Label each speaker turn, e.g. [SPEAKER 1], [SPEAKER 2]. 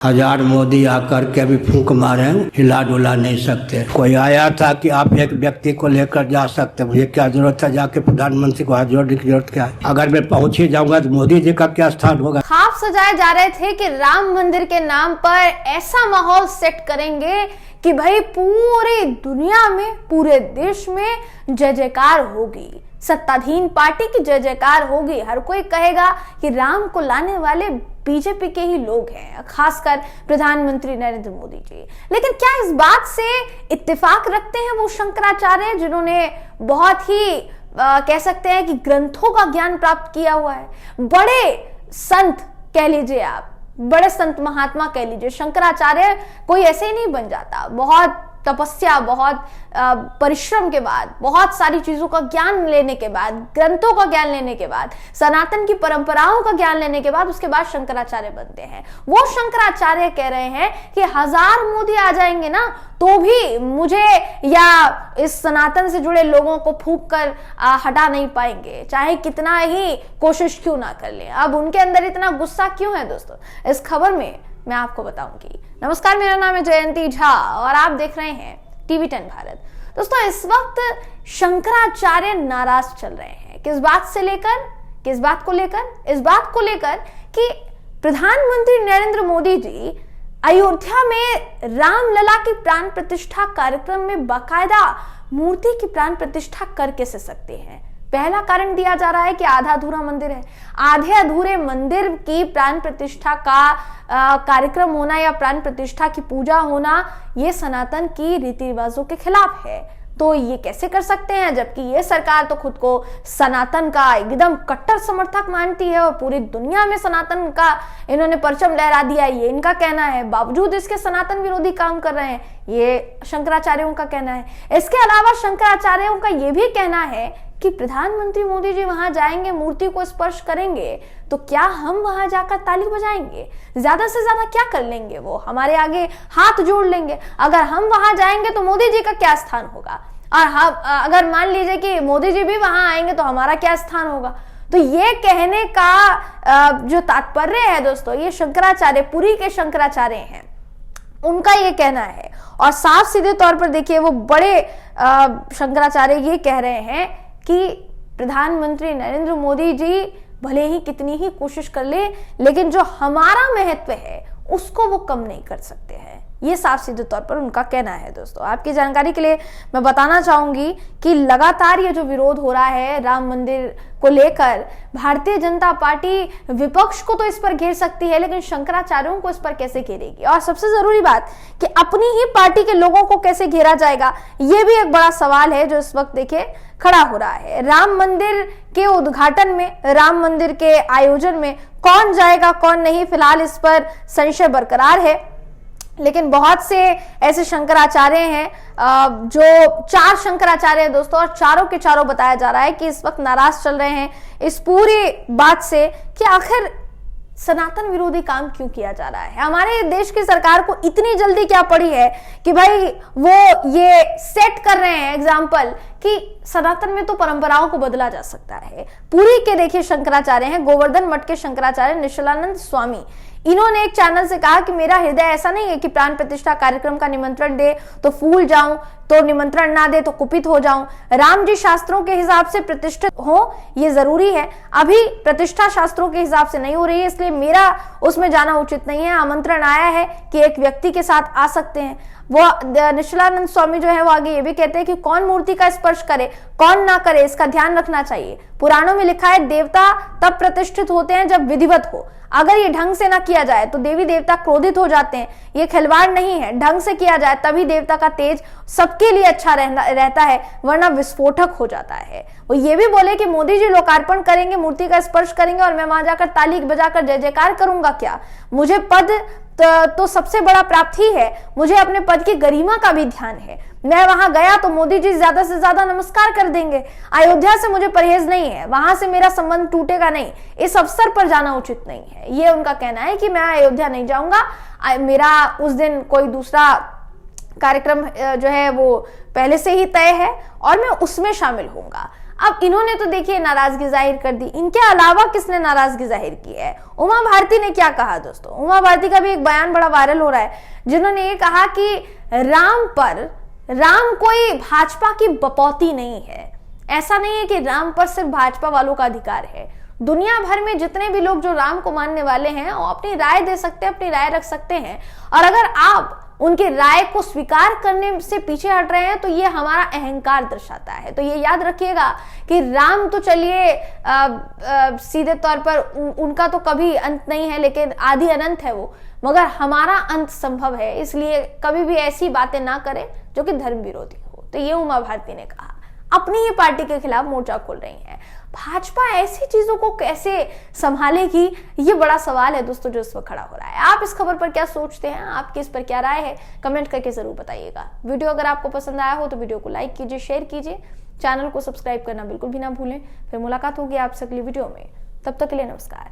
[SPEAKER 1] हजार मोदी आकर के अभी फूंक मारे, हिला डुला नहीं सकते। कोई आया था कि आप एक व्यक्ति को लेकर जा सकते, मुझे क्या जरूरत है जाके प्रधानमंत्री को हाथ जोड़ने की जरूरत क्या है? अगर मैं पहुंच ही जाऊंगा तो मोदी जी का क्या स्थान होगा?
[SPEAKER 2] ख्वाब सजाए जा रहे थे कि राम मंदिर के नाम पर ऐसा माहौल सेट करेंगे कि भाई पूरी दुनिया में, पूरे देश में जय जयकार होगी, सत्ताधीन पार्टी की जय जयकार होगी। हर कोई कहेगा कि राम को लाने वाले बीजेपी के ही लोग हैं, खासकर प्रधानमंत्री नरेंद्र मोदी जी। लेकिन क्या इस बात से इत्तेफाक रखते हैं वो शंकराचार्य जिन्होंने बहुत ही कह सकते हैं कि ग्रंथों का ज्ञान प्राप्त किया हुआ है? बड़े संत कह लीजिए आप, बड़े संत महात्मा कह लीजिए। शंकराचार्य कोई ऐसे ही नहीं बन जाता। बहुत तपस्या, बहुत परिश्रम के बाद, बहुत सारी चीजों का ज्ञान लेने के बाद, ग्रंथों का ज्ञान लेने के बाद, सनातन की परंपराओं का ज्ञान लेने के बाद उसके बाद शंकराचार्य बनते हैं। वो शंकराचार्य कह रहे हैं कि हजार मोदी आ जाएंगे ना तो भी मुझे या इस सनातन से जुड़े लोगों को फूंक कर हटा नहीं पाएंगे, चाहे कितना ही कोशिश क्यों ना कर लें। अब उनके अंदर इतना गुस्सा क्यों है दोस्तों, इस खबर में मैं आपको बताऊंगी। नमस्कार, मेरा नाम है जयंती झा और आप देख रहे हैं टीवी 10 भारत। दोस्तों, इस वक्त शंकराचार्य नाराज चल रहे हैं। किस बात को लेकर? इस बात को लेकर कि प्रधानमंत्री नरेंद्र मोदी जी अयोध्या में रामलला की प्राण प्रतिष्ठा कार्यक्रम में बाकायदा मूर्ति की प्राण प्रतिष्ठा कर कैसे सकते हैं? पहला कारण दिया जा रहा है कि आधा अधूरा मंदिर है। आधे अधूरे मंदिर की प्राण प्रतिष्ठा का कार्यक्रम होना या प्राण प्रतिष्ठा की पूजा होना, ये सनातन की रीति रिवाजों के खिलाफ है। तो ये कैसे कर सकते हैं, जबकि ये सरकार तो खुद को सनातन का एकदम कट्टर समर्थक मानती है और पूरी दुनिया में सनातन का इन्होंने परचम लहरा दिया, ये इनका कहना है। बावजूद इसके सनातन विरोधी काम कर रहे हैं, ये शंकराचार्यों का कहना है। इसके अलावा शंकराचार्यों का ये भी कहना है कि प्रधानमंत्री मोदी जी वहां जाएंगे, मूर्ति को स्पर्श करेंगे, तो क्या हम वहां जाकर ताली बजाएंगे? ज्यादा से ज्यादा क्या कर लेंगे? वो हमारे आगे हाथ जोड़ लेंगे। अगर हम वहां जाएंगे तो मोदी जी का क्या स्थान होगा? और हम अगर मान लीजिए कि मोदी जी भी वहां आएंगे तो हमारा क्या स्थान होगा? तो ये कहने का जो तात्पर्य है दोस्तों, ये शंकराचार्य, पुरी के शंकराचार्य हैं, उनका ये कहना है। और साफ सीधे तौर पर देखिए, वो बड़े शंकराचार्य ये कह रहे हैं कि प्रधानमंत्री नरेंद्र मोदी जी भले ही कितनी ही कोशिश कर ले, लेकिन जो हमारा महत्व है उसको वो कम नहीं कर सकते हैं। ये साफ सीधे तौर पर उनका कहना है। दोस्तों, आपकी जानकारी के लिए मैं बताना चाहूंगी कि लगातार ये जो विरोध हो रहा है राम मंदिर को लेकर, भारतीय जनता पार्टी विपक्ष को तो इस पर घेर सकती है, लेकिन शंकराचार्यों को इस पर कैसे घेरेगी? और सबसे जरूरी बात कि अपनी ही पार्टी के लोगों को कैसे घेरा जाएगा, ये भी एक बड़ा सवाल है जो इस वक्त देखिए खड़ा हो रहा है। राम मंदिर के उद्घाटन में, राम मंदिर के आयोजन में कौन जाएगा कौन नहीं, फिलहाल इस पर संशय बरकरार है। लेकिन बहुत से ऐसे शंकराचार्य हैं, जो 4 शंकराचार्य हैं दोस्तों, और चारों के चारों बताया जा रहा है कि इस वक्त नाराज चल रहे हैं इस पूरी बात से कि आखिर सनातन विरोधी काम क्यों किया जा रहा है। हमारे देश की सरकार को इतनी जल्दी क्या पड़ी है कि भाई वो ये सेट कर रहे हैं एग्जाम्पल कि सनातन में तो परंपराओं को बदला जा सकता है। पुरी के देखिए शंकराचार्य हैं, गोवर्धन मठ के शंकराचार्य निश्चलानंद स्वामी। इन्होंने एक चैनल से कहा कि मेरा हृदय ऐसा नहीं है कि प्राण प्रतिष्ठा कार्यक्रम का निमंत्रण दे तो फूल जाऊं, तो निमंत्रण ना दे तो कुपित हो जाऊं। राम जी शास्त्रों के हिसाब से प्रतिष्ठित हो, ये जरूरी है। अभी प्रतिष्ठा शास्त्रों के हिसाब से नहीं हो रही है, इसलिए मेरा उसमें जाना उचित नहीं है। आमंत्रण आया है कि एक व्यक्ति के साथ आ सकते हैं। वो निश्चलानंद स्वामी जो है वो आगे ये भी कहते हैं कि कौन मूर्ति का स्पर्श करे कौन ना करे, इसका ध्यान रखना चाहिए। पुराणों में लिखा है देवता तब प्रतिष्ठित होते हैं जब विधिवत हो। अगर ये ढंग से ना किया जाए तो देवी देवता क्रोधित हो जाते हैं। ये खिलवाड़ नहीं है, ढंग से किया जाए तभी देवता का तेज सबके लिए अच्छा रहता है, वरना विस्फोटक हो जाता है। वो ये भी बोले कि मोदी जी लोकार्पण करेंगे, मूर्ति का स्पर्श करेंगे और मैं वहां जाकर ताली बजाकर जय जयकार करूंगा क्या? मुझे पद तो सबसे बड़ा प्राप्ति है, मुझे अपने पद की गरिमा का भी ध्यान है। मैं वहां गया तो मोदी जी ज्यादा से ज्यादा नमस्कार कर देंगे। अयोध्या से मुझे परहेज नहीं है, वहां से मेरा संबंध टूटेगा नहीं, इस अवसर पर जाना उचित नहीं है। ये उनका कहना है कि मैं अयोध्या नहीं जाऊंगा, मेरा उस दिन कोई दूसरा कार्यक्रम जो है वो पहले से ही तय है और मैं उसमें शामिल होऊंगा। अब इन्होंने तो देखिए नाराजगी जाहिर कर दी, इनके अलावा किसने नाराजगी जाहिर की है? उमा भारती ने क्या कहा दोस्तों? उमा भारती का भी एक बयान बड़ा वायरल हो रहा है, जिन्होंने ये कहा कि राम कोई भाजपा की बपौती नहीं है। ऐसा नहीं है कि राम पर सिर्फ भाजपा वालों का अधिकार है। दुनिया भर में जितने भी लोग जो राम को मानने वाले हैं वो अपनी राय दे सकते हैं, अपनी राय रख सकते हैं, और अगर आप उनके राय को स्वीकार करने से पीछे हट रहे हैं तो ये हमारा अहंकार दर्शाता है। तो ये याद रखिएगा कि राम तो चलिए सीधे तौर पर उनका तो कभी अंत नहीं है, लेकिन आदि अनंत है वो, मगर हमारा अंत संभव है। इसलिए कभी भी ऐसी बातें ना करें जो कि धर्म विरोधी हो। तो ये उमा भारती ने कहा, अपनी ही पार्टी के खिलाफ मोर्चा खोल रही है। भाजपा ऐसी चीजों को कैसे संभालेगी, ये बड़ा सवाल है दोस्तों जो इस वक्त खड़ा हो रहा है। आप इस खबर पर क्या सोचते हैं, आपकी इस पर क्या राय है, कमेंट करके जरूर बताइएगा। वीडियो अगर आपको पसंद आया हो तो वीडियो को लाइक कीजिए, शेयर कीजिए, चैनल को सब्सक्राइब करना बिल्कुल भी ना भूलें। फिर मुलाकात होगी आपसे अगली वीडियो में, तब तक के लिए नमस्कार।